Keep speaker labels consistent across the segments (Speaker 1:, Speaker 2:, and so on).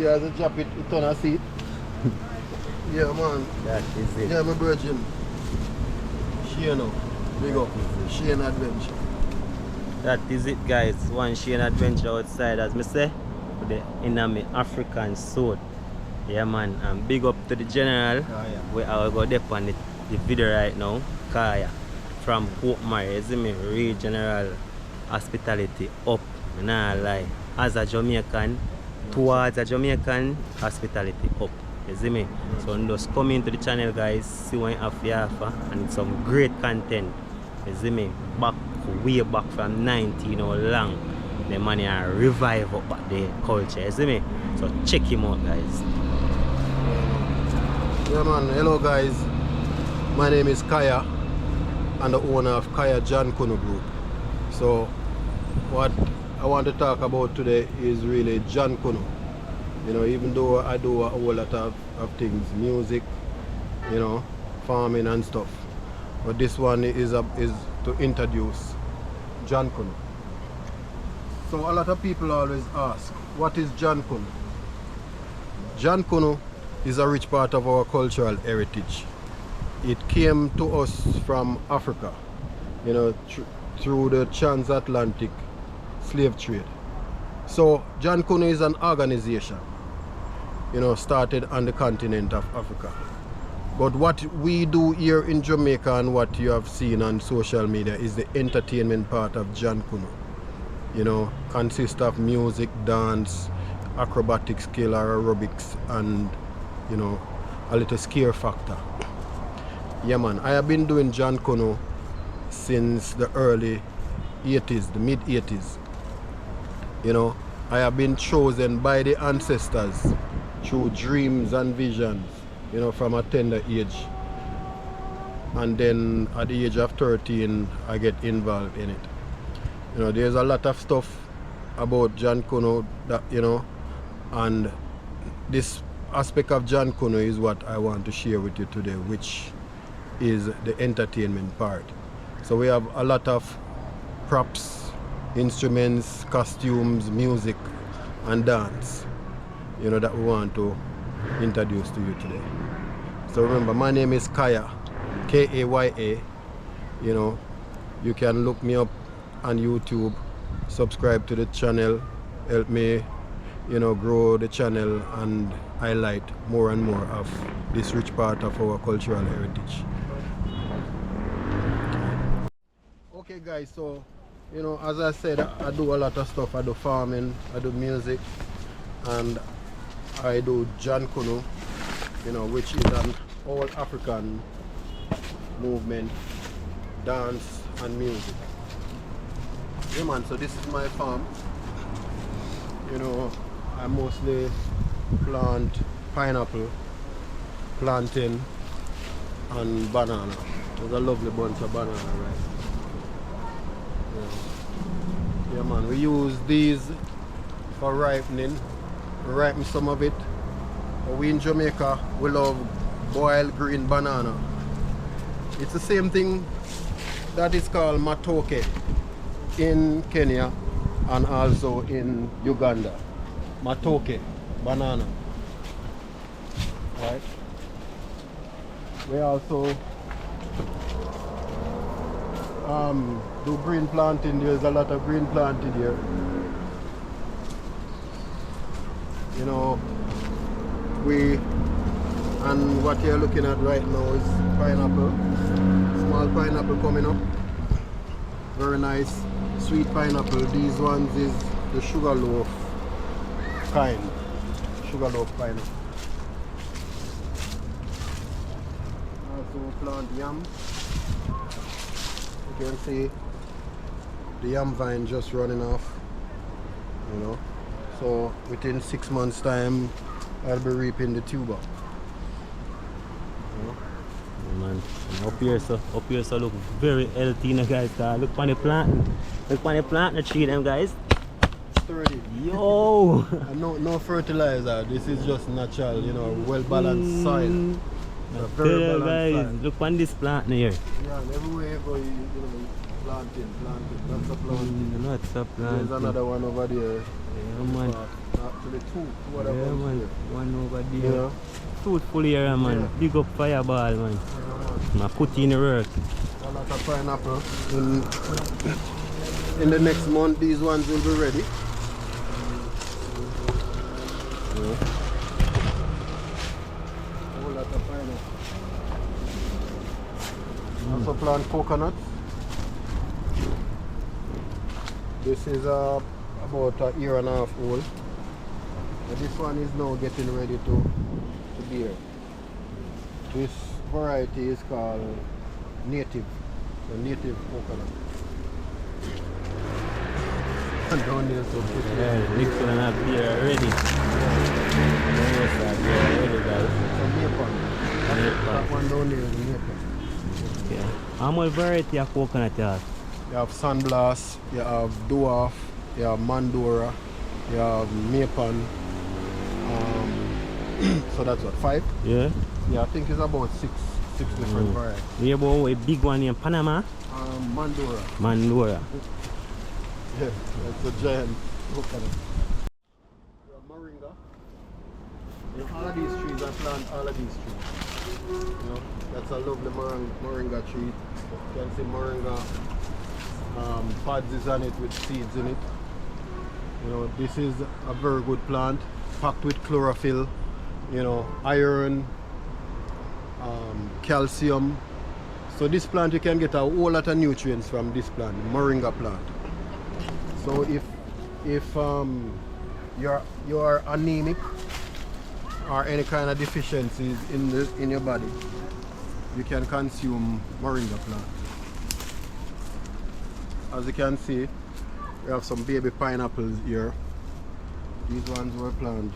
Speaker 1: guys will drop it, it's on a seat. Yeah, man.
Speaker 2: That is it.
Speaker 1: Yeah, my virgin. Shane, big up. Shane Adventure.
Speaker 2: That is it, guys. One Shane Adventure outside, as me say, with the inner African soul. Yeah, man. And big up to the general.
Speaker 1: Kaya.
Speaker 2: We are going to on the video right now. Kaya. From Hope Mary, you see me? Real general hospitality up. Nah lie. As a Jamaican, towards a Jamaican, hospitality up. You see me? So just come into the channel, guys, see what you have to offer, and it's some great content. You see me? Way back from 19 or long. The money are revive up the culture. You see me? So check him out, guys.
Speaker 1: Yeah, man. Hello, guys. My name is Kaya. I'm the owner of Kaya John Kuno Group. So what I want to talk about today is really John Kuno. You know, even though I do a whole lot of things, music, you know, farming and stuff. But this one is to introduce John Kuno. So a lot of people always ask, what is John Kuno? John Kuno is a rich part of our cultural heritage. It came to us from Africa, you know, through the transatlantic slave trade. So John Kuno is an organization, you know, started on the continent of Africa. But what we do here in Jamaica and what you have seen on social media is the entertainment part of John Kuno. You know, consists of music, dance, acrobatic skill or aerobics, and, you know, a little scare factor. Yeah, man, I have been doing John Kuno since the early 80s, the mid 80s. You know, I have been chosen by the ancestors through dreams and visions, you know, from a tender age. And then at the age of 13, I get involved in it. You know, there's a lot of stuff about John Kuno that, you know, and this aspect of John Kuno is what I want to share with you today, which is the entertainment part. So we have a lot of props, instruments, costumes, music, and dance, you know, that we want to introduce to you today. So remember, my name is Kaya, K-A-Y-A. You know, you can look me up on YouTube, subscribe to the channel, help me, you know, grow the channel and highlight more and more of this rich part of our cultural heritage. Okay guys, so, you know, as I said, I do a lot of stuff. I do farming, I do music, and I do John Kuno, you know, which is an all African movement, dance and music. Yeah, man, so this is my farm. You know, I mostly plant pineapple, plantain and banana. There's a lovely bunch of banana, right? Yeah, man, we use these for ripening. We ripen some of it. But we in Jamaica, we love boiled green banana. It's the same thing that is called matoke in Kenya and also in Uganda. Matoke, banana. Right? We also do green planting. There's a lot of green planted here. You know, and what you're looking at right now is pineapple. Small pineapple coming up. Very nice, sweet pineapple. These ones is the sugarloaf kind. Sugarloaf pineapple. Also plant yam. You can see the yam vine just running off, you know. So within 6 months time I'll be reaping the tuber, you know?
Speaker 2: Yeah, man. And up here so look very healthy, you know, guys. Look on the plant, look on the plant, the tree them, guys.
Speaker 1: Sturdy.
Speaker 2: Yo.
Speaker 1: And no fertilizer. This is just natural, you know, well balanced soil. Very balanced
Speaker 2: guys,
Speaker 1: soil.
Speaker 2: look on this plant here.
Speaker 1: Yeah, and everywhere you go, you know, Planting. Lots of planting.
Speaker 2: Lots of
Speaker 1: There's
Speaker 2: planting.
Speaker 1: another one over there.
Speaker 2: Yeah, man.
Speaker 1: Actually two other
Speaker 2: Yeah,
Speaker 1: ones
Speaker 2: man.
Speaker 1: there.
Speaker 2: One over there.
Speaker 1: Yeah.
Speaker 2: Fruitful area, man.
Speaker 1: Yeah.
Speaker 2: Big up Fireball, man.
Speaker 1: Yeah, man.
Speaker 2: I put in the work.
Speaker 1: A lot of pineapple. In the next month, these ones will be ready. Yeah. A whole lot of pineapple. Also plant coconuts. This is about a year and a half old. But this one is now getting ready to bear. This variety is called native, the native coconut. And down there, so
Speaker 2: Yeah, little and a beer already. Yes, beer already, guys.
Speaker 1: it's a maple. That one down there is a maple.
Speaker 2: Yeah. How much variety of coconut you have?
Speaker 1: You have Sunblast, you have Dwarf, you have Mandora, you have Mapan. So that's what, 5?
Speaker 2: Yeah.
Speaker 1: Yeah, I think it's about six different varieties.
Speaker 2: We have a big one in Panama.
Speaker 1: Mandora.
Speaker 2: Mandora.
Speaker 1: Yeah, that's a giant coconut. Moringa. You know, all of these trees, I plant all of these trees. You know, that's a lovely moringa tree. You can see moringa pods is on it with seeds in it. You know, this is a very good plant, packed with chlorophyll, you know, iron, calcium. So this plant, you can get a whole lot of nutrients from this plant, moringa plant. So if you're anemic or any kind of deficiencies in your body, you can consume moringa plant. As you can see, we have some baby pineapples here. These ones were planted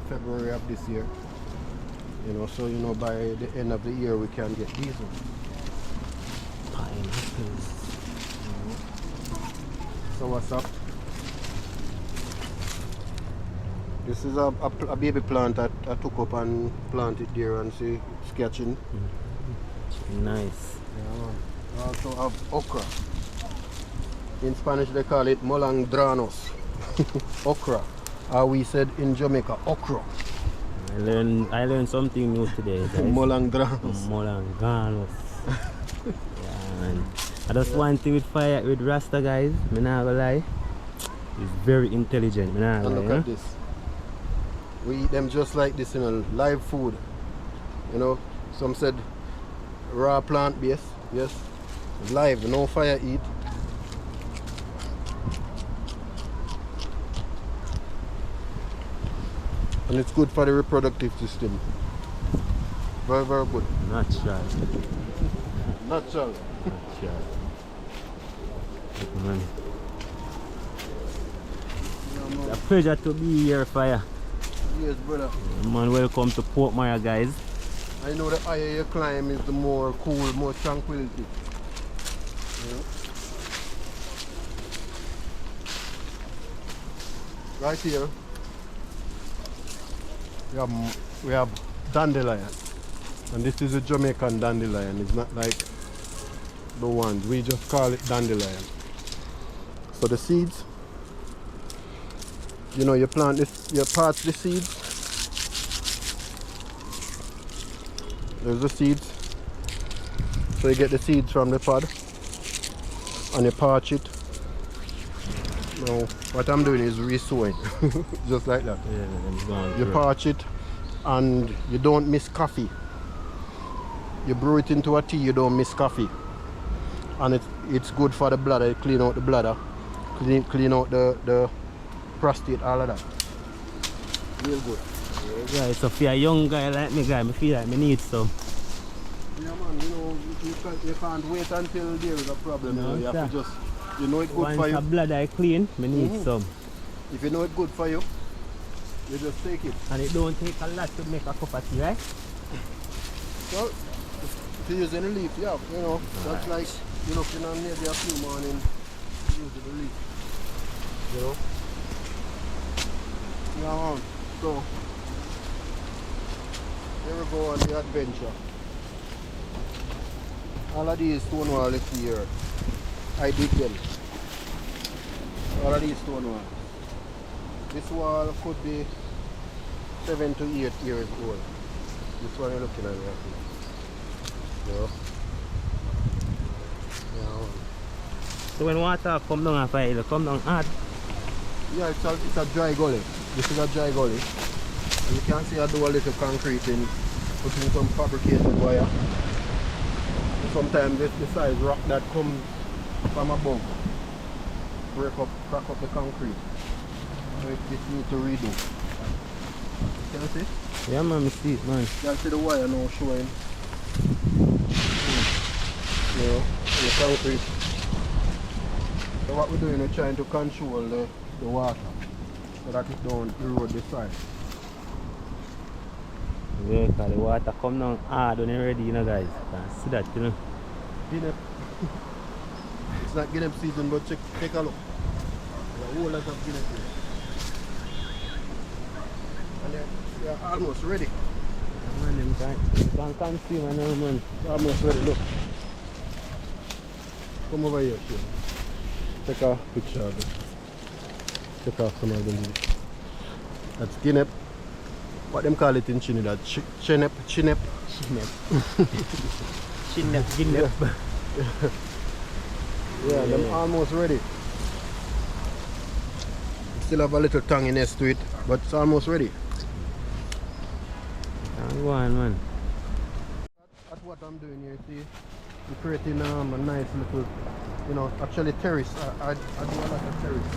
Speaker 1: February of this year. You know, so you know by the end of the year we can get these ones.
Speaker 2: Pineapples.
Speaker 1: So what's up? This is a baby plant that I took up and planted there and see sketching.
Speaker 2: Nice.
Speaker 1: Yeah, man. I also have okra. In Spanish they call it molandranos. Okra. Or we said in Jamaica, okra.
Speaker 2: I learned something new today, guys.
Speaker 1: Molandranos.
Speaker 2: Molanganos. Yeah, man. I just one thing with Rasta, guys. Me not gonna lie. He's very intelligent. Me not
Speaker 1: And
Speaker 2: gonna
Speaker 1: look
Speaker 2: lie.
Speaker 1: at this. We eat them just like this, you know, live food. You know, some said raw plant based. Yes. Live, no fire eat. And it's good for the reproductive system. Very, very good.
Speaker 2: Natural.
Speaker 1: Natural.
Speaker 2: Natural. Man. It's a pleasure to be here, Fire.
Speaker 1: Yes, brother.
Speaker 2: Man, welcome to Port Mara, guys.
Speaker 1: I know the higher you climb is the more cool, more tranquility. You know? Right here, we have dandelion, and this is a Jamaican dandelion. It's not like the ones we just call it dandelion. So the seeds, you know, you plant this, you part the seeds. There's the seeds. So you get the seeds from the pod and you parch it. Now what I'm doing is re-sowing. Just like that.
Speaker 2: Yeah, I'm going
Speaker 1: You
Speaker 2: through.
Speaker 1: parch it and you don't miss coffee. You brew it into a tea, you don't miss coffee. And it's good for the bladder, you clean out the bladder, clean out the prostate, all of that. Real good.
Speaker 2: Yeah, so for a young guy like me, I feel like I need some.
Speaker 1: Yeah man, you know, you can't wait until there is a problem.
Speaker 2: No,
Speaker 1: you have to just, you know it's good
Speaker 2: Once
Speaker 1: for you.
Speaker 2: the bladder is clean, I need some.
Speaker 1: If you know it's good for you, you just take it.
Speaker 2: And it don't take a lot to make a cup of tea, right?
Speaker 1: Well, if you use any leaf, yeah, you know, that's like, you know, you know, maybe a few morning, use the leaf, you know. Yeah, man. So, here we go on the adventure. All of these stone walls you see here, I dig them. All of these stone walls. This wall could be 7 to 8 years old. This one you're looking at right here. Yeah.
Speaker 2: So when water come down after it come down hard.
Speaker 1: Yeah, it's a dry gully. This is a dry gully. And you can see I do a little concrete in, putting some fabricated wire. And sometimes this size rock that comes from above crack up the concrete. So it needs to redo. Can you see?
Speaker 2: Yeah man, I see it man.
Speaker 1: You can see the wire now showing. You know, the concrete. So what we're doing, we're trying to control the water so that it don't erode the side.
Speaker 2: Yeah, because the water come down hard when you're ready, you know guys. You can see that, you know.
Speaker 1: Guinea. It's not Guinea season, but take a look. There's a whole lot of Guinea here. And they're almost ready.
Speaker 2: Man, you can see man, man.
Speaker 1: They're almost ready, look. Come over here, Shane. Take a picture of it. Take off some of the leaves. That's Guinea. What them call it in Trinidad? Chinep.
Speaker 2: Chinep, Guinea.
Speaker 1: Yeah, them almost ready. Still have a little tanginess to it, but it's almost ready.
Speaker 2: Go on, man.
Speaker 1: That's what I'm doing here, see? I'm creating a nice little, you know, actually terrace. I do a lot of terrace.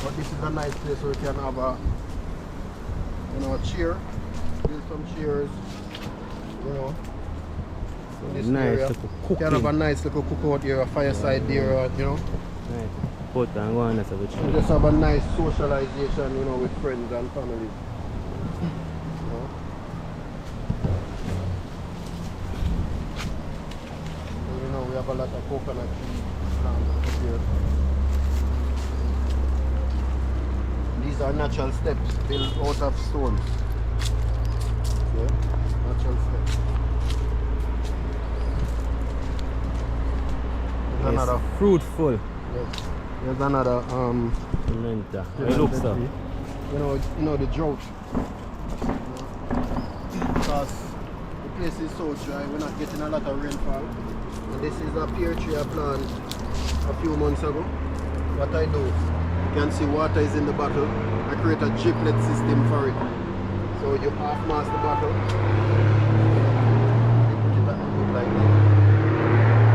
Speaker 1: But this is a nice place where you can have a, you know, a chair. Build some chairs, you know. In this
Speaker 2: Nice
Speaker 1: area.
Speaker 2: little
Speaker 1: You can have a nice little cookout here, a fireside there, you know.
Speaker 2: Nice. Put and go on, that's a bit
Speaker 1: You just have a nice socialization, you know, with friends and family. You know. And, you know, we have a lot of coconut trees up here. These are natural steps built out of stones. Yeah, natural steps. There's
Speaker 2: It's
Speaker 1: another.
Speaker 2: fruitful.
Speaker 1: Yes. There's another
Speaker 2: Mentor. It looks so.
Speaker 1: You know the drought. Because the place is so dry, we're not getting a lot of rainfall. And this is a pear tree I planted a few months ago. What I do, you can see water is in the bottle. I create a driplet system for it. So you half mass the bottle. You put it at the wood like that.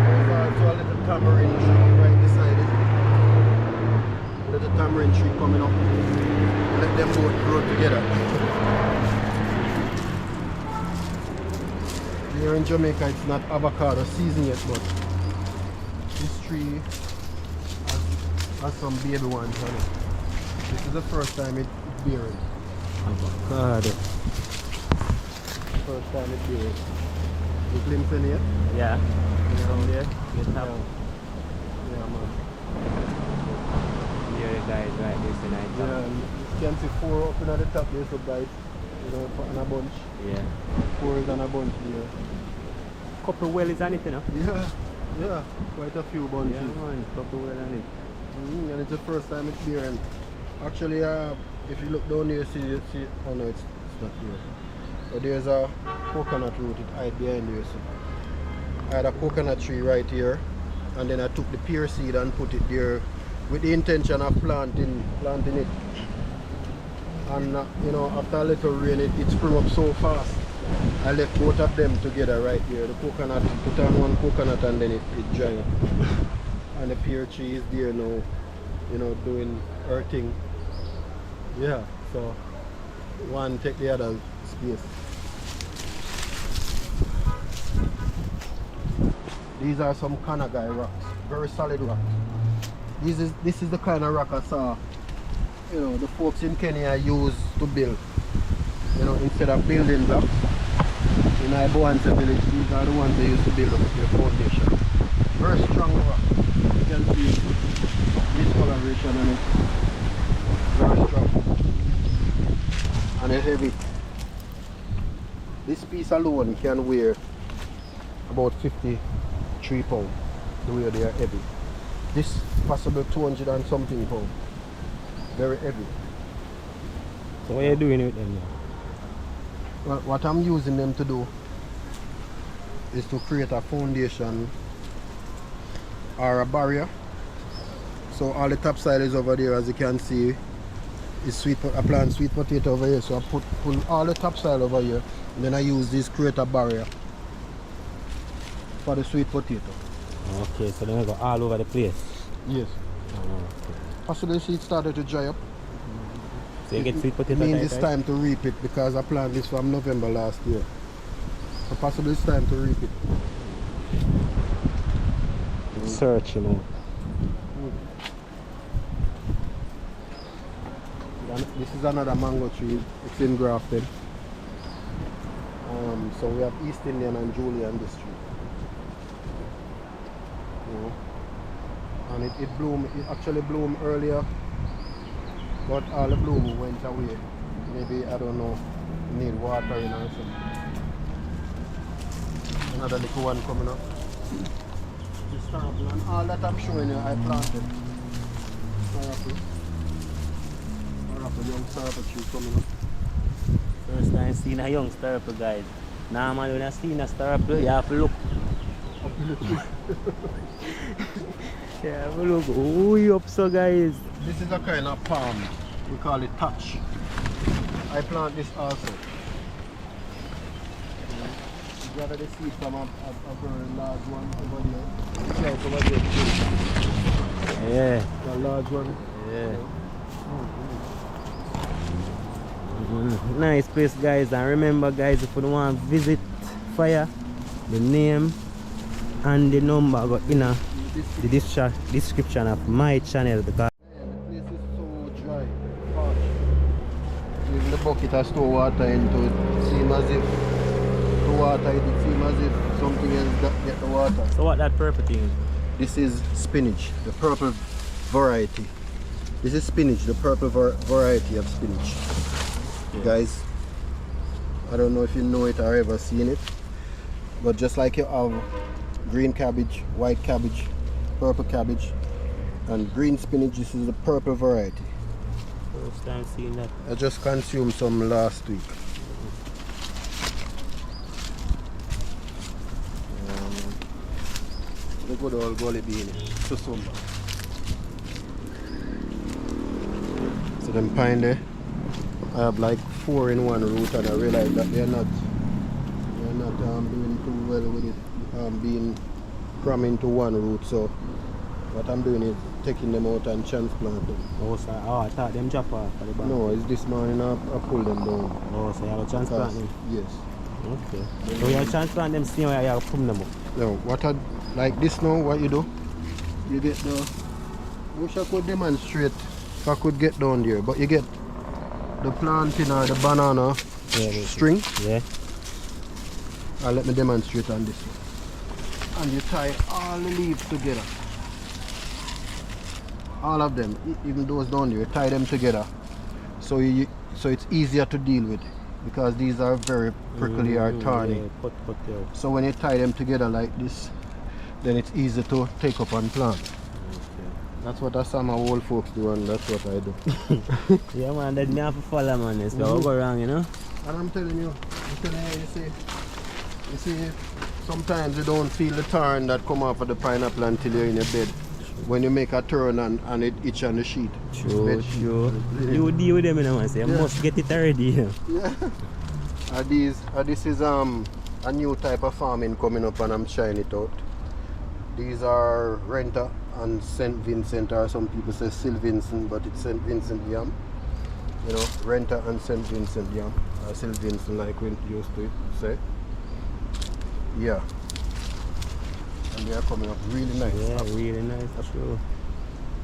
Speaker 1: There's also a little tamarind tree right beside it. There's a tamarind tree coming up. Let them both grow together. Here in Jamaica it's not avocado season yet, but this tree has some baby ones on it. This is the first time it's bearing.
Speaker 2: Avocado.
Speaker 1: First time it's bearing. You glimpse in here?
Speaker 2: Yeah. From there, you tap.
Speaker 1: Yeah, man.
Speaker 2: Here the guys right there tonight.
Speaker 1: Yeah, and you can see 4 up in at the top there, so guys, you know, on a bunch.
Speaker 2: Yeah.
Speaker 1: 4 is on a bunch here.
Speaker 2: Couple wellies on it, you know.
Speaker 1: Yeah, quite a few bunches.
Speaker 2: Yeah, man. Couple well on it.
Speaker 1: And it's the first time it's bearing. Actually, if you look down here, see, oh no, it's not here. But there's a coconut root, it hide behind here. So I had a coconut tree right here, and then I took the pear seed and put it there with the intention of planting it. And you know, after a little rain, it sprung up so fast. I left both of them together right there. The coconut, put on one coconut and then it dried up. And the pear tree is there now, you know, doing her thing. Yeah, so one take the other space. These are some Kanagai rocks, very solid rocks. This is the kind of rock I saw, you know, the folks in Kenya use to build. You know, instead of building blocks in Iboanse village, these are the ones they used to build up their foundation. Very strong rock. You can see discoloration on it. Very strong. And it's heavy. This piece alone can weigh about 50 3 pounds. The way they are heavy. This possible 200 and something pound. Very heavy.
Speaker 2: So what are you doing with them now?
Speaker 1: Well, what I'm using them to do is to create a foundation or a barrier. So all the topsoil is over there, as you can see. Is I plant sweet potato over here, so I pull all the topsoil over here, and then I use this create a barrier for the sweet potato.
Speaker 2: Okay, so then I go all over the place.
Speaker 1: Yes.
Speaker 2: Okay.
Speaker 1: Possibly see it started to dry up.
Speaker 2: So you get sweet potato
Speaker 1: It means
Speaker 2: type,
Speaker 1: it's
Speaker 2: right?
Speaker 1: time to reap it because I planted this from November last year. So possibly it's time to reap it.
Speaker 2: Search, you know.
Speaker 1: This is another mango tree. It's in grafted. So we have East Indian and Julian this tree. You know. And it actually bloomed earlier, but all the bloom went away. Maybe, I don't know, need watering or something. Another little one coming up. This pineapple, and all that I'm showing you I planted. Pineapple. Young starapple tree coming up.
Speaker 2: First time seeing a young starapple, guys. Normally when I see a starapple, you have to look. You have to look way up, so guys.
Speaker 1: This is a kind of palm. We call it touch. I plant this also. You gather the seed from a very large one over there. See how over there too.
Speaker 2: Yeah.
Speaker 1: A large one.
Speaker 2: Yeah. Nice place, guys. And remember, guys, if you want to visit Fire, the name and the number got in the description of my channel, because
Speaker 1: The place is so dry, harsh. Even the bucket has store water into it. Seems as if the water, it seems as if something else that get the water.
Speaker 2: so what that purple thing is?
Speaker 1: This is spinach, the purple variety. This is spinach, the purple variety of spinach. Guys, I don't know if you know it or ever seen it, but just like you have green cabbage, white cabbage, purple cabbage, and green spinach, this is the purple variety.
Speaker 2: First time seeing that.
Speaker 1: I just consumed some last week. The good old gully bean, Susumba. So them pine there, I have like 4 in one root, and I realized that they're not doing too well with it being crammed into one root. So what I'm doing is taking them out and transplant them.
Speaker 2: Oh, so, I thought them drop off for the back.
Speaker 1: No, it's this morning I pull them down.
Speaker 2: Oh, so you have to transplant them?
Speaker 1: Yes.
Speaker 2: Okay. So you have to transplant them same way you have to put them up?
Speaker 1: No, like this now, what you do, you get the, wish I could demonstrate if I could get down there, but you get the planting or the banana string.
Speaker 2: Yeah.
Speaker 1: And let me demonstrate on this one. And you tie all the leaves together. All of them, even those down there, you tie them together. So it's easier to deal with, because these are very prickly or thorny.
Speaker 2: Yeah, cut there.
Speaker 1: So when you tie them together like this, then it's easy to take up and plant.
Speaker 2: Okay.
Speaker 1: That's what I saw my old folks do, and that's what I do.
Speaker 2: Yeah, man, that me have to follow, man. It's go wrong, you know?
Speaker 1: And I'm telling you, you see, sometimes you don't feel the turn that come off of the pineapple until you're in your bed. When you make a turn and it itch on the sheet.
Speaker 2: Sure. You deal with them, you know, man. So you must get it already.
Speaker 1: Yeah. This is a new type of farming coming up, and I'm trying it out. These are Renta and St. Vincent, or some people say St. Vincent, but it's St. Vincent yam. You know, Renta and St. Vincent yam, or St. Vincent like we used to say. Yeah. And they are coming up really nice.
Speaker 2: Yeah, really nice, true.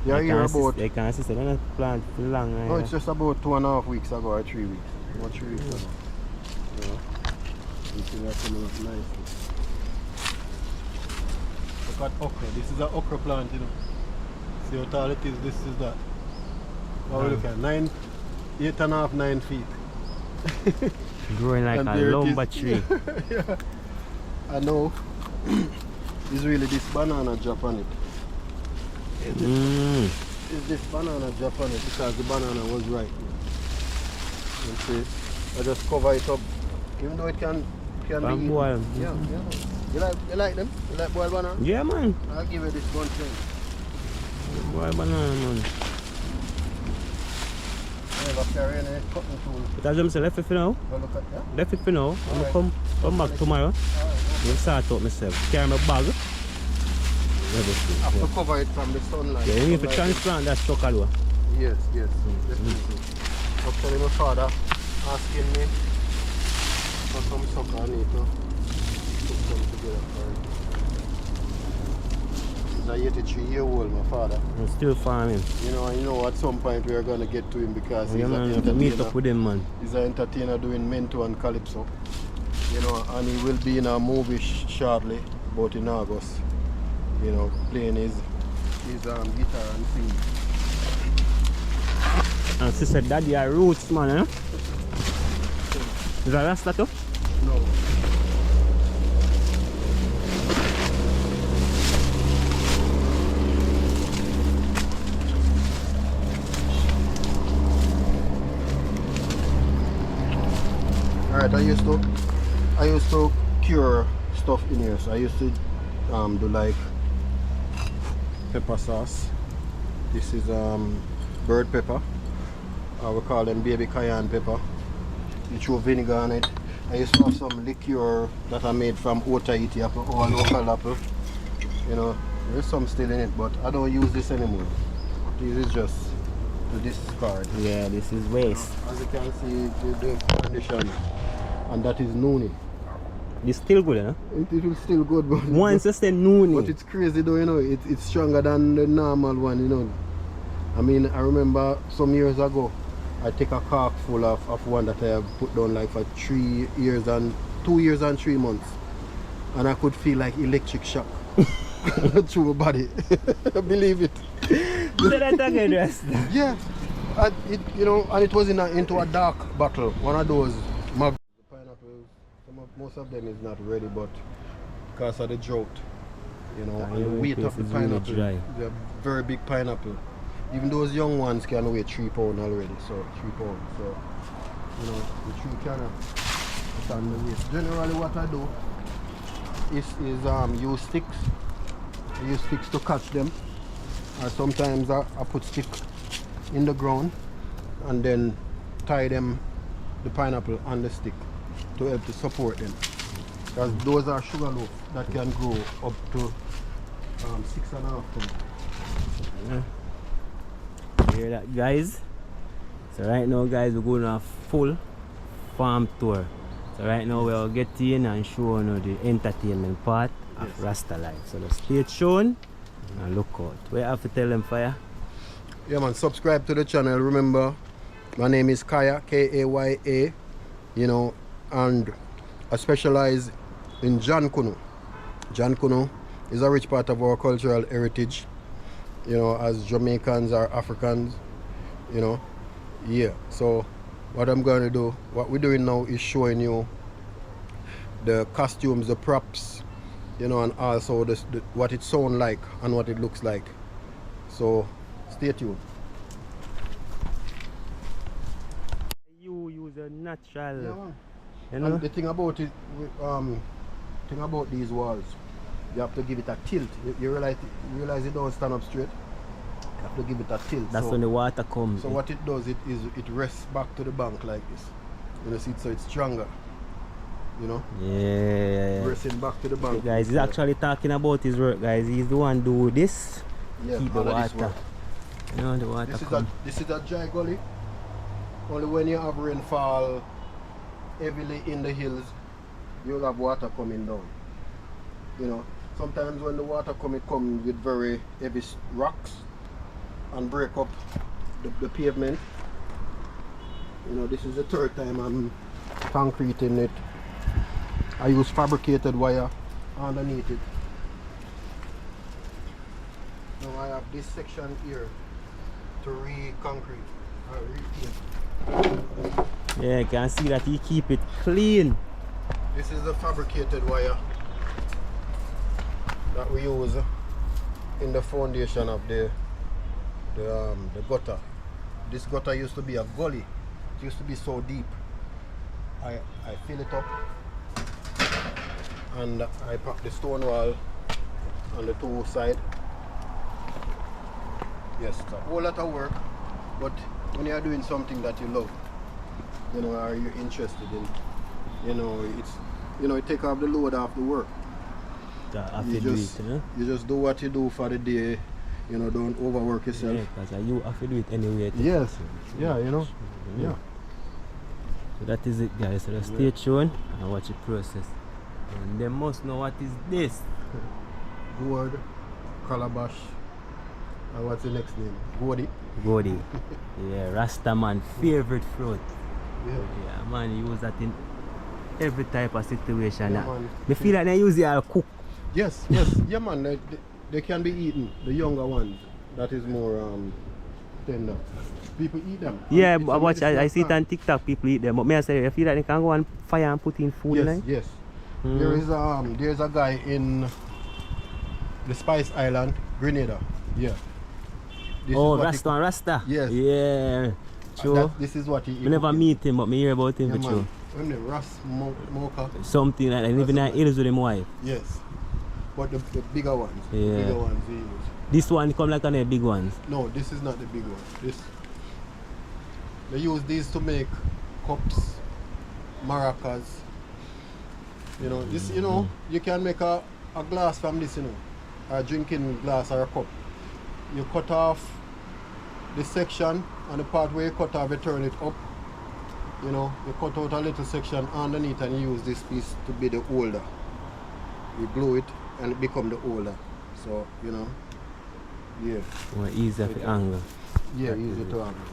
Speaker 1: You hear about...
Speaker 2: They can't see, they're not plant for long.
Speaker 1: No, it's just about 2.5 weeks ago or 3 weeks. About 3 weeks ago. Yeah. You see that coming up nicely. Look at okra. This is an okra plant, you know. See how tall it is? This is that. What we look at? 8.5, 9 feet.
Speaker 2: Growing like
Speaker 1: And
Speaker 2: a
Speaker 1: there it
Speaker 2: lumber
Speaker 1: is.
Speaker 2: tree.
Speaker 1: Yeah. I know. is really this banana drop on it. Is this banana drop on it because the banana was right. You see, I just cover it up, even though it can be eaten.
Speaker 2: Boil.
Speaker 1: Yeah. You like them? You like boiled banana?
Speaker 2: Yeah, man.
Speaker 1: I'll give you this bunch then.
Speaker 2: Boiled banana, man.
Speaker 1: I never carry any cutting tool.
Speaker 2: But as I'm saying, left it for now.
Speaker 1: Well, look at that.
Speaker 2: Left it for now. I'm
Speaker 1: Alright.
Speaker 2: gonna come back tomorrow.
Speaker 1: Alright.
Speaker 2: We'll sort out myself. Carry my bag. Everything.
Speaker 1: I have
Speaker 2: Yeah.
Speaker 1: to cover it from the sunlight.
Speaker 2: Yeah, you need to
Speaker 1: Sunlight.
Speaker 2: transplant that sucker though.
Speaker 1: Yes, definitely. Actually, my father asking me for some sucker. I need to put some together for him. He's a 83-year-old, my father.
Speaker 2: I'm still farming.
Speaker 1: You know, at some point we are going to get to him because
Speaker 2: Yeah,
Speaker 1: he's
Speaker 2: man,
Speaker 1: an
Speaker 2: you have to meet
Speaker 1: entertainer.
Speaker 2: up with him, man.
Speaker 1: He's an entertainer doing Mento and Calypso. You know, and he will be in a movie shortly, about in August. You know, playing his guitar and singing.
Speaker 2: And she said, Daddy, are roots, man, eh? Is that Rasta too?
Speaker 1: No. Alright, I used to cure stuff in here. So I used to do like pepper sauce. This is bird pepper. We call them baby cayenne pepper. You throw vinegar on it. I used to have some liqueur that I made from Otaiti apple or local apple. You know, there's some still in it, but I don't use this anymore. This is just to discard.
Speaker 2: Yeah, this is waste.
Speaker 1: As you can see, the condition, and that is noonie.
Speaker 2: It's still good, eh?
Speaker 1: It is still good, but
Speaker 2: Once you say noonie.
Speaker 1: but it's crazy though, you know. It's stronger than the normal one, you know. I mean, I remember some years ago, I take a cork full of one that I have put down like for 2 years and 3 months, and I could feel like electric shock through my body. Believe it.
Speaker 2: Say that again, Rasta.
Speaker 1: Yeah, and it was into a dark bottle, one of those mag. The pineapple, most of them is not ready, but because of the drought, you know, and the weight of the
Speaker 2: It's really
Speaker 1: pineapple,
Speaker 2: dry.
Speaker 1: they're very big pineapple. Even those young ones can weigh 3 pounds already, so 3 pounds. So, you know, the tree cannot stand the weight. Generally, what I do is use sticks. I use sticks to catch them. And sometimes I put stick in the ground and then tie them, the pineapple on the stick to help to support them. Because those are sugar loaf that can grow up to 6.5 pounds.
Speaker 2: Yeah. Hear that, guys? So right now, guys, we're going on a full farm tour. So right now we'll get in and show you the entertainment part of Rasta Life. So just stay tuned and look out. What you have to tell them, Fire?
Speaker 1: Yeah, man, subscribe to the channel. Remember, my name is Kaya, Kaya, you know, and I specialize in Jan Kunu. Jan Kunu is a rich part of our cultural heritage, you know, as Jamaicans or Africans, you know. Yeah, so what I'm going to do, what we're doing now is showing you the costumes, the props, you know, and also what it sounds like and what it looks like. So stay tuned.
Speaker 2: You use a natural,
Speaker 1: Yeah, man.
Speaker 2: you know?
Speaker 1: And the thing about it, thing about these walls, you have to give it a tilt. You realize it don't stand up straight. You have to give it a tilt.
Speaker 2: That's
Speaker 1: so,
Speaker 2: when the water comes.
Speaker 1: So what it does, it rests back to the bank like this. You know, see, so it's stronger. You know,
Speaker 2: Yeah.
Speaker 1: resting back to the bank.
Speaker 2: Guys, he's actually talking about his work, guys. He's the one do this.
Speaker 1: Yeah,
Speaker 2: Keep the
Speaker 1: all of this
Speaker 2: water.
Speaker 1: work.
Speaker 2: You know, the water
Speaker 1: This is a dry gully. Only when you have rainfall heavily in the hills, you'll have water coming down. You know, sometimes when the water comes with very heavy rocks and break up the pavement. You know, this is the third time I'm concreting it. I use fabricated wire underneath it. Now I have this section here to re-concrete or repaint.
Speaker 2: Yeah, you can see that he keep it clean.
Speaker 1: This is the fabricated wire that we use in the foundation of the gutter. This gutter used to be a gully. It used to be so deep. I fill it up and I pack the stone wall on the two sides. Yes, it's a whole lot of work, but when you are doing something that you love, you know, or you're interested in, you know, it's, you know, it take off the load off the work. You just do what you do for the day, you know, don't overwork yourself.
Speaker 2: Yeah, because you have to do it anyway.
Speaker 1: Yes, yeah, you know, yeah.
Speaker 2: So that is it, guys. So just stay tuned and watch the process. And they must know what is this.
Speaker 1: Gourd, calabash, and what's the next name? Godi.
Speaker 2: Godi. Yeah, Rasta man favorite fruit.
Speaker 1: Yeah.
Speaker 2: Yeah, man, use that in every type of situation.
Speaker 1: Yeah, man.
Speaker 2: Me feel like they use it to cook.
Speaker 1: Yes, yeah, man. They can be eaten. The younger ones, that is more tender. People eat them.
Speaker 2: Yeah, but I see it on TikTok. People eat them. But me I say, I feel like they can go on fire and put in food.
Speaker 1: Yes,
Speaker 2: like?
Speaker 1: yes. There's a guy in the Spice Island, Grenada. Yeah. This
Speaker 2: Rasta.
Speaker 1: Yes.
Speaker 2: Yeah. True.
Speaker 1: This is what he.
Speaker 2: I never meet him, but me hear about him.
Speaker 1: Yeah,
Speaker 2: for true.
Speaker 1: When the Mocha.
Speaker 2: Something like that. Living in hills with him wife.
Speaker 1: Yes. But the bigger ones.
Speaker 2: Yeah.
Speaker 1: The bigger ones he use.
Speaker 2: This one come like on the big ones.
Speaker 1: No, this is not the big one. They use these to make cups, maracas. You know, this, you know, you can make a glass from this, you know, a drinking glass or a cup. You cut off the section, and the part where you cut off, you turn it up. You know, you cut out a little section underneath and you use this piece to be the holder. You glue it and it become the holder. So, you know, yeah.
Speaker 2: More easier to angle.
Speaker 1: Yeah, easy to angle.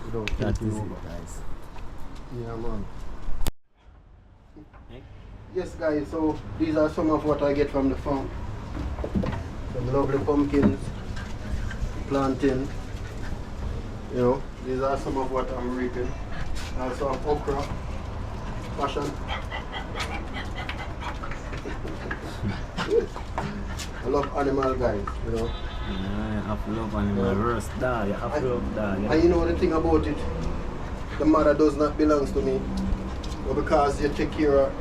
Speaker 1: You don't
Speaker 2: That
Speaker 1: tilt
Speaker 2: is
Speaker 1: it
Speaker 2: it,
Speaker 1: over.
Speaker 2: guys.
Speaker 1: Yeah, man. Yes, guys, so these are some of what I get from the farm. Some lovely pumpkins, planting. You know, these are some of what I'm reaping. I also have okra, passion. I love animal, guys, you know.
Speaker 2: Yeah, I have to love animal. Roast dog, you have to love dog.
Speaker 1: And you know the thing about it, the mother does not belong to me. But because you take care of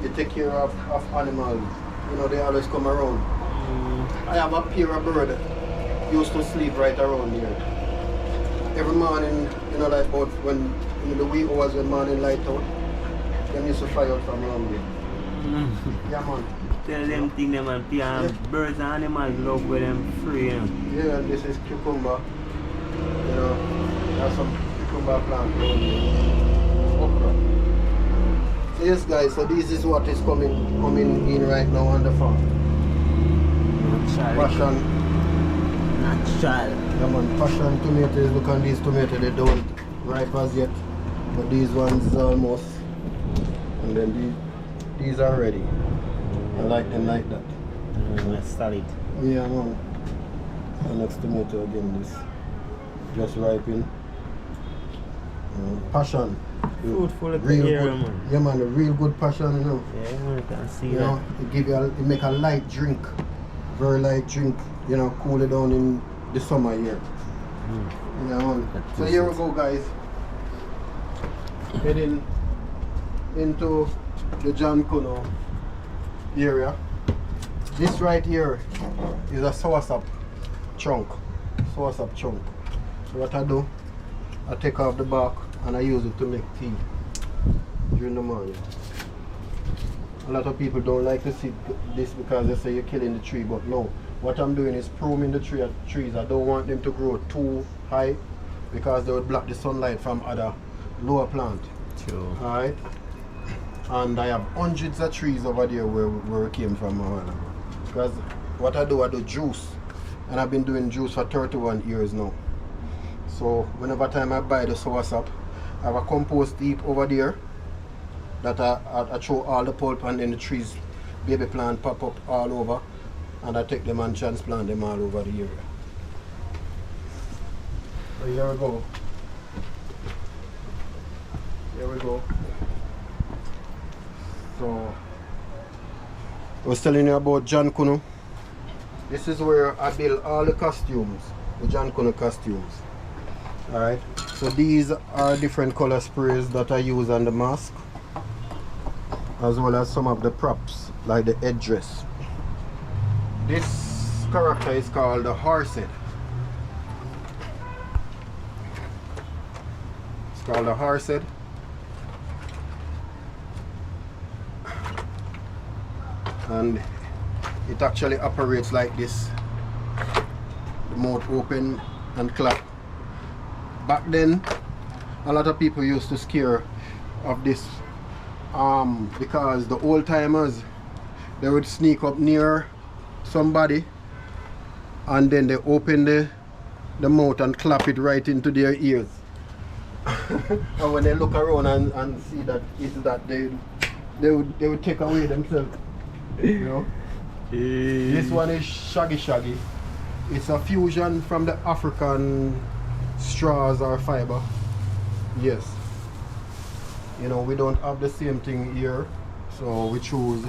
Speaker 1: animals, you know, they always come around. I have a pair of bird used to sleep right around here. Every morning, you know, like about when in the wee hours when morning light out, them used to fly out from around here. Yeah, man.
Speaker 2: Tell them thing them and birds and animals love with them free. You know?
Speaker 1: Yeah, and this is cucumber. You know, there's some cucumber plant around here. Okra. So yes, guys, so this is what is coming in right now on the farm. Passion.
Speaker 2: Natural.
Speaker 1: Yeah, man, passion tomatoes. Look on these tomatoes, they don't ripe as yet. But these ones is almost. And then these are ready. I like them like that.
Speaker 2: Solid.
Speaker 1: Yeah, man. The next tomato again, this just ripen. Passion.
Speaker 2: Fruitful at
Speaker 1: Real
Speaker 2: the area,
Speaker 1: good,
Speaker 2: man.
Speaker 1: yeah, man, a real good passion, you know.
Speaker 2: Yeah, man, you can see
Speaker 1: You
Speaker 2: that.
Speaker 1: know, it make a light drink, very light drink. You know, cool it down in the summer here. Yeah, man. So here we go, guys. Heading into the John Kuno area. This right here is a soursop chunk. Soursop chunk. So what I do, I take off the bark and I use it to make tea during the morning. A lot of people don't like to see this because they say you're killing the tree, but no. What I'm doing is pruning the trees. I don't want them to grow too high because they would block the sunlight from other lower plants.
Speaker 2: True.
Speaker 1: Alright? And I have hundreds of trees over there where it came from. Because what I do juice. And I've been doing juice for 31 years now. So whenever time I buy the soursop, I have a compost heap over there that I throw all the pulp, and then the trees, baby plant pop up all over, and I take them and transplant them all over the area. So here we go. Here we go. So I was telling you about John Kuno. This is where I build all the costumes, the John Kuno costumes. Alright, so these are different color sprays that I use on the mask, as well as some of the props, like the headdress. This character is called the Horsehead. It's called the Horsehead. And it actually operates like this. The mouth open and clap. Back then, a lot of people used to scare of this because the old timers, they would sneak up near somebody and then they open the mouth and clap it right into their ears. And when they look around and see that it's that, they would take away themselves. You know? This one is Shaggy Shaggy. It's a fusion from the African straws or fiber. Yes. You know, we don't have the same thing here, so we choose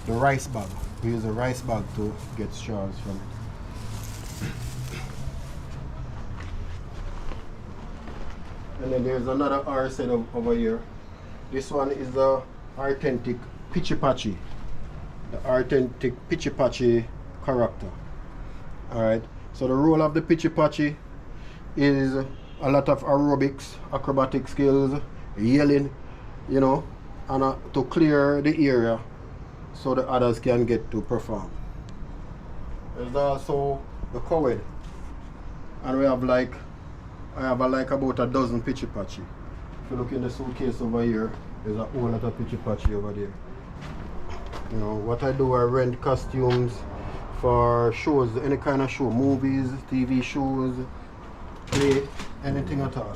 Speaker 1: the rice bag. We use a rice bag to get straws from it. And then there's another R set over here. This one is the authentic Pitchy Patchy. The authentic Pitchy Patchy character. Alright, so the role of the Pitchy Patchy is a lot of aerobics, acrobatic skills, yelling, you know, and to clear the area so the others can get to perform. There's also the cowhead, and we have like, I have like about a dozen Pitchy Patchy. If you look in the suitcase over here, there's a whole lot of Pitchy Patchy over there. You know, what I do, I rent costumes for shows, any kind of show, movies, TV shows, play, anything at all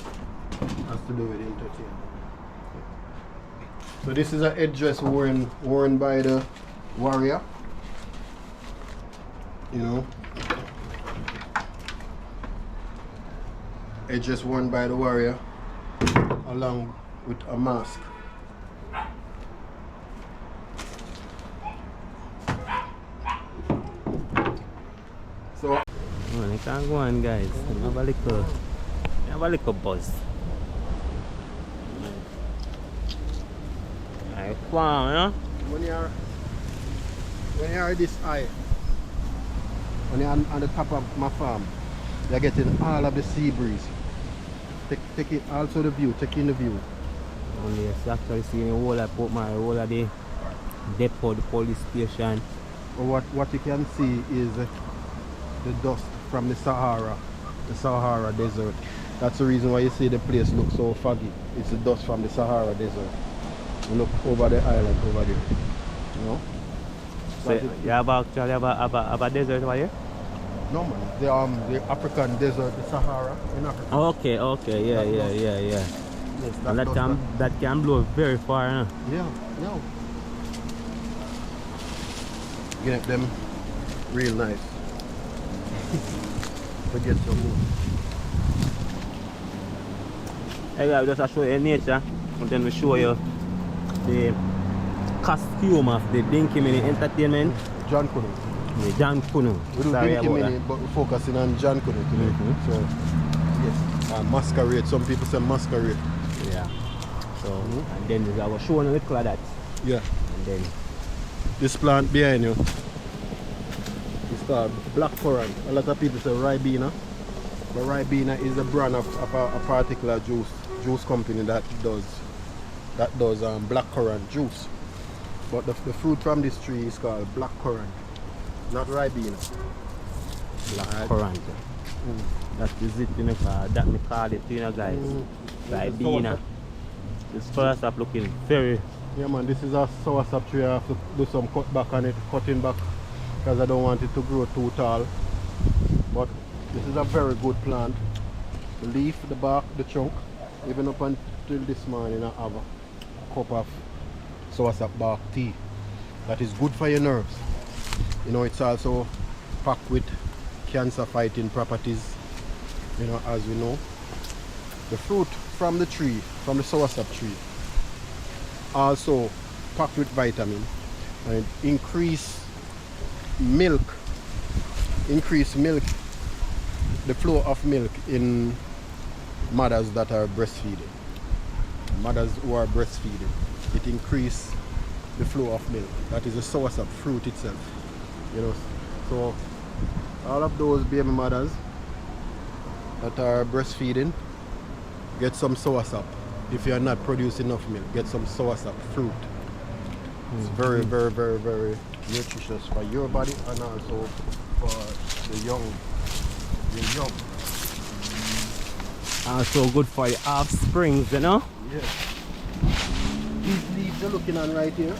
Speaker 1: has to do with entertainment. So this is a headdress worn by the warrior. You know, headdress worn by the warrior along with a mask. So
Speaker 2: I can't go on, guys. Have a little buzz. Wow, yeah?
Speaker 1: when you are this high, when you're on the top of my farm, you're getting all of the sea breeze. Take it also the view, take in the view.
Speaker 2: Only yes, actually seeing the whole of Port Mary, the whole of the depot, the police station.
Speaker 1: What you can see is the dust from the Sahara Desert. That's the reason why you see the place look so foggy. It's the dust from the Sahara Desert. You look over the island over there. You know?
Speaker 2: So you have actually have a desert over here?
Speaker 1: No man, the African desert, the Sahara in Africa.
Speaker 2: Okay, yeah.
Speaker 1: Yes,
Speaker 2: And that can blow very far, huh?
Speaker 1: Yeah. Get them real nice. Forget some more.
Speaker 2: Hey guys, just show you nature and then we show you the costume of the Dinky Mini Entertainment.
Speaker 1: John Kuno.
Speaker 2: The John Kuno.
Speaker 1: We do Dinky Mini, but we're focusing on John Kuno today. So, yes, masquerade. Some people say masquerade.
Speaker 2: Yeah. So, and then I was showing a little of that.
Speaker 1: Yeah.
Speaker 2: And then
Speaker 1: this plant behind you, it's called black currant. A lot of people say Ribena. But Ribena is a brand of a particular juice company that does black currant juice. But the fruit from this tree is called black currant, not Ribena.
Speaker 2: Black currant. That is it, you know, that me call it, you know, guys. Ribena. This first up looking very.
Speaker 1: Yeah man, this is a soursop tree. I have to do some cut back on it, cutting back, because I don't want it to grow too tall. But this is a very good plant. The leaf, the bark, the trunk. Even up until this morning I have a cup of soursop bark tea. That is good for your nerves. You know, it's also packed with cancer fighting properties, you know, as we know. The fruit from the tree, from the soursop tree, also packed with vitamin and increase milk increase milk, the flow of milk in mothers that are breastfeeding. Mothers who are breastfeeding, it increase the flow of milk. That is the soursop fruit itself. You know, so all of those baby mothers that are breastfeeding, get some soursop. If you are not producing enough milk, get some soursop fruit. It's very, very, very, very nutritious for your body and also for the young. The young.
Speaker 2: Also good for the offsprings, you know?
Speaker 1: Yeah. These leaves you're looking on right here,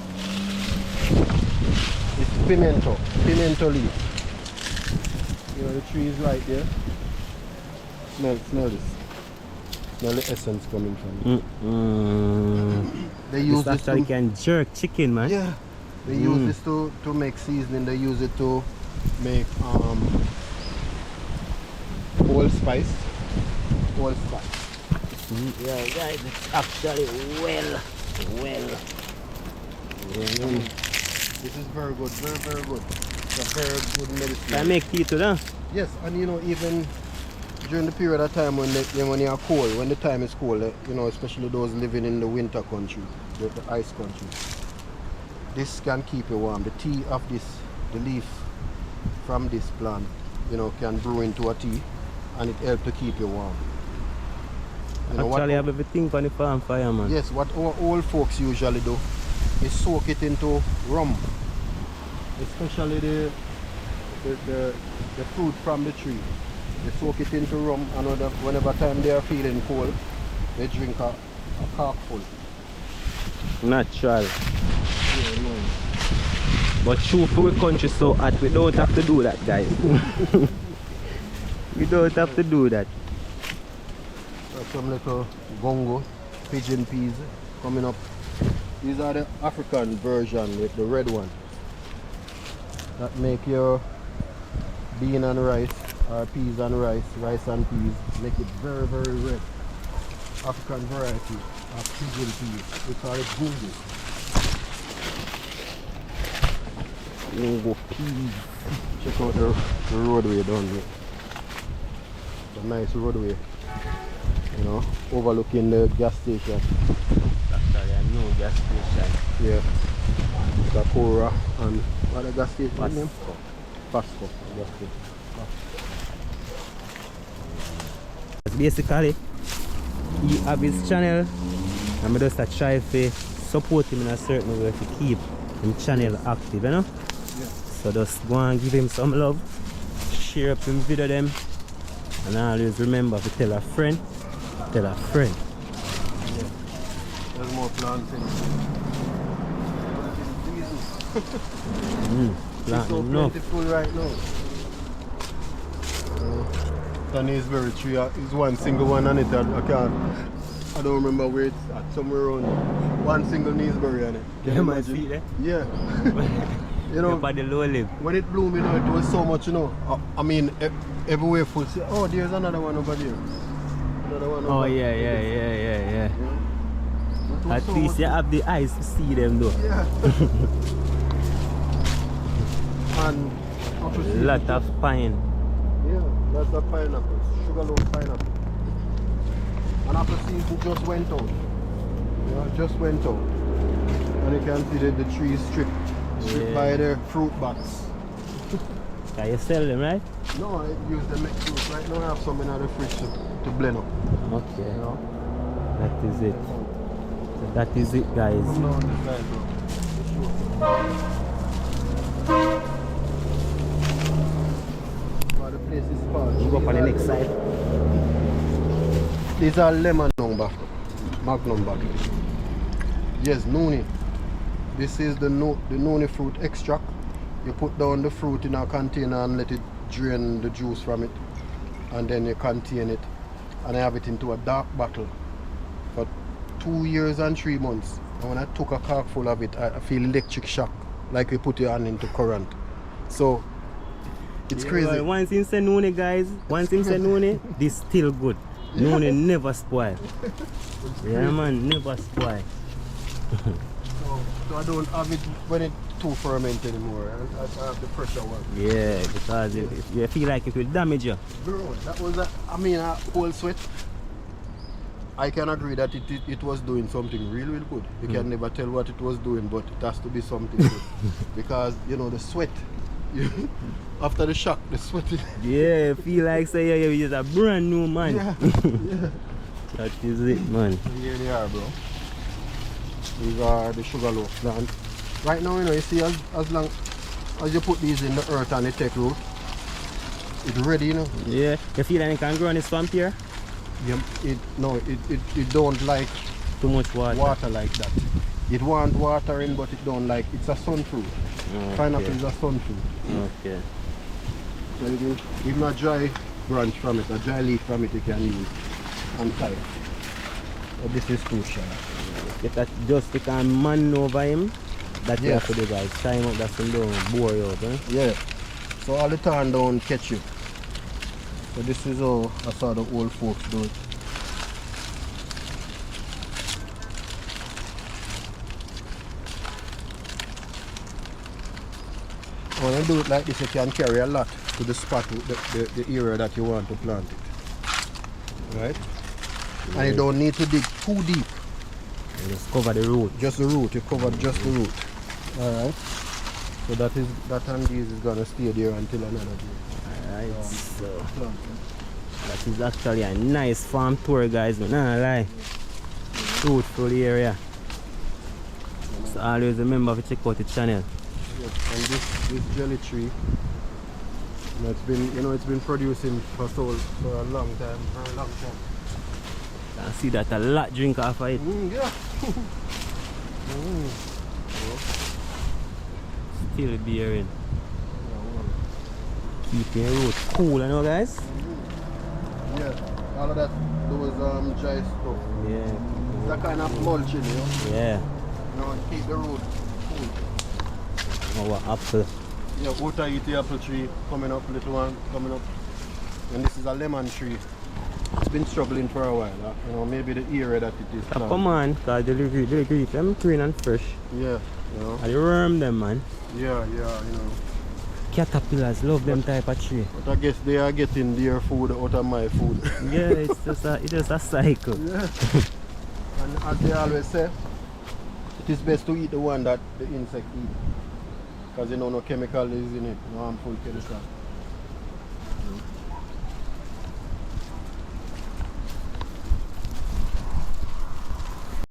Speaker 1: it's pimento leaf. You know, the tree is right there. Smell this. Smell the essence coming from it. They use
Speaker 2: this
Speaker 1: this
Speaker 2: actually
Speaker 1: to,
Speaker 2: can jerk chicken, man.
Speaker 1: yeah. They use this to make seasoning. They use it to make allspice.
Speaker 2: Yeah, guys, it's actually well.
Speaker 1: This is very good, very, very good. It's a very good medicine.
Speaker 2: Can I make tea to that?
Speaker 1: Yes, and you know, even during the period of time when you are cold, when the time is cold, you know, especially those living in the winter country, the ice country, this can keep you warm. The tea of this, the leaf from this plant, you know, can brew into a tea, and it helps to keep you warm. You know,
Speaker 2: Actually, I have everything on the farm fire, man.
Speaker 1: yes, what our old folks usually do is soak it into rum, especially the fruit from the tree. They soak it into rum, and whenever time they are feeling cold, they drink a corkful.
Speaker 2: Natural.
Speaker 1: Yeah, no.
Speaker 2: But true for the country so hot, we don't have to do that, guys. We don't have to do that.
Speaker 1: Some little gongo, pigeon peas coming up. These are the African version with the red one. That make your bean and rice, or peas and rice, rice and peas, make it very, very red. African variety of pigeon peas. We call it gungo. Gungo peas. Check out the roadway down here. It's a nice roadway. You know, overlooking the gas station.
Speaker 2: Actually, I know gas station.
Speaker 1: Yeah. Sakura and what the gas station name?
Speaker 2: Pasco.
Speaker 1: Gas station.
Speaker 2: Basically, he have his channel and I just try to support him in a certain way to keep his channel active, you know?
Speaker 1: Yeah.
Speaker 2: So just go and give him some love, share up him video them, and always remember to tell a friend. Tell a friend.
Speaker 1: Yeah. There's more plants in
Speaker 2: Plant
Speaker 1: it's so
Speaker 2: enough.
Speaker 1: plentiful right now. Sunny is very tree. It's one single one on it. I don't remember where it's at. Somewhere around one single Neesberry on it. Can you
Speaker 2: might
Speaker 1: imagine?
Speaker 2: see that.
Speaker 1: Yeah. You know,
Speaker 2: By the low lip.
Speaker 1: when it bloomed, you know, it was so much, you know. I mean, everywhere full. Say, oh, there's another one over there. Another one over
Speaker 2: Oh
Speaker 1: there.
Speaker 2: yeah.
Speaker 1: It was
Speaker 2: At
Speaker 1: so
Speaker 2: least
Speaker 1: much-
Speaker 2: you have the eyes to see them though.
Speaker 1: Yeah. And apple seed.
Speaker 2: Lot of pine.
Speaker 1: Yeah, that's the pineapples. Sugarloaf pineapple. And apple season just went out. Yeah, just went out. And you can see that the tree is stripped. Stripped
Speaker 2: Yeah.
Speaker 1: by the fruit bats.
Speaker 2: Can you sell them, right?
Speaker 1: No, I use the next fruit. Right now I have some in the fridge to blend up.
Speaker 2: Okay.
Speaker 1: You know?
Speaker 2: That is it. So that is it, guys.
Speaker 1: Come down this side, bro. Oh, the place is sparse.
Speaker 2: You go up on the next side.
Speaker 1: These are lemon number, magnum bag. Yes, noni. This is the noni fruit extract. You put down the fruit in a container and let it drain the juice from it, and then you contain it. And I have it into a dark bottle for 2 years and 3 months. And when I took a cork full of it, I feel electric shock, like you put your hand into current. So it's crazy.
Speaker 2: Well, once him say noni, guys, once him say noni, this still good. Noni never spoil. Yeah man, never spoil.
Speaker 1: So I don't have it when it's too ferment anymore. I have the pressure one.
Speaker 2: Yeah, because if you feel like it will damage you.
Speaker 1: Bro, that was a whole sweat. I can agree that it was doing something real good. You can never tell what it was doing, but it has to be something good. Because, you know, the sweat, after the shock, the sweat.
Speaker 2: Yeah, feel like say you're just a brand new man.
Speaker 1: Yeah, yeah.
Speaker 2: That is it, man.
Speaker 1: Here they are, bro. These are the sugar loaf plant. Right now, you know, you see, as long as you put these in the earth and they take root, it's ready, you know.
Speaker 2: Yeah, you feel like you can grow in the swamp here?
Speaker 1: Yeah, it don't like
Speaker 2: Too much water.
Speaker 1: water like that. It want watering, but it don't like. It's a sun fruit. Pineapple is a sun fruit.
Speaker 2: Okay.
Speaker 1: So even a dry branch from it, a dry leaf from it, you can use and tie it. But this is too shallow.
Speaker 2: Get that just because man over him. That you
Speaker 1: Yes.
Speaker 2: have to do, guys. Time up that some don't bore you out, eh?
Speaker 1: Yeah. So all the time don't catch you. So this is how I saw the old folks do it. When you do it like this, you can carry a lot to the spot, the area that you want to plant it. Right? And you don't need to dig too deep.
Speaker 2: You just cover the root.
Speaker 1: Just the root, you covered just the root. Alright. So that and these is gonna stay there until another day.
Speaker 2: Alright, so
Speaker 1: Plant.
Speaker 2: that is actually a nice farm tour, guys. But nah lie. Fruitful area. So always remember to check out the channel.
Speaker 1: Yes, and this jelly tree, it's been producing for a long time, very long time.
Speaker 2: I see that a lot drink off of it.
Speaker 1: Yeah.
Speaker 2: Still bearing. Keep your root cool, you know, guys.
Speaker 1: Yeah, all of that, those dry stuff.
Speaker 2: Yeah.
Speaker 1: It's a kind of mulching, you know.
Speaker 2: Yeah.
Speaker 1: You know, keep the root cool.
Speaker 2: Our apple.
Speaker 1: Yeah, water eat the apple tree, coming up, little one, coming up. And this is a lemon tree. It's been struggling for a while, you know, maybe the area that it is planted.
Speaker 2: Come on, because the leaf, them green and fresh.
Speaker 1: Yeah, you know.
Speaker 2: And the worm them, man.
Speaker 1: Yeah, you know.
Speaker 2: Caterpillars love them type of tree.
Speaker 1: But I guess they are getting their food out of my food.
Speaker 2: Yeah, it's just a cycle.
Speaker 1: Yeah. And as they always say, it is best to eat the one that the insect eat. Because you know no chemical is in it, no harmful chemical.